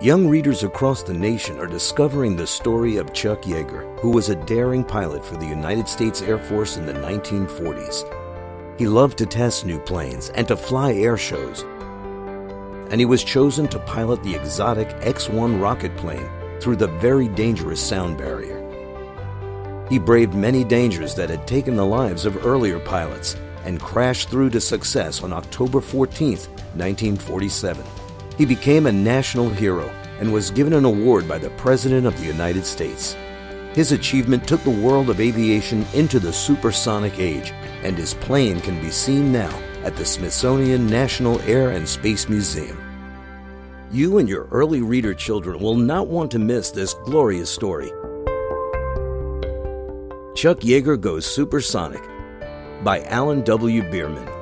Young readers across the nation are discovering the story of Chuck Yeager, who was a daring pilot for the United States Air Force in the 1940s. He loved to test new planes and to fly air shows, and he was chosen to pilot the exotic X-1 rocket plane through the very dangerous sound barrier. He braved many dangers that had taken the lives of earlier pilots and crashed through to success on October 14, 1947. He became a national hero and was given an award by the President of the United States. His achievement took the world of aviation into the supersonic age, and his plane can be seen now at the Smithsonian National Air and Space Museum. You and your early reader children will not want to miss this glorious story. Chuck Yeager Goes Supersonic by Alan W. Bierman.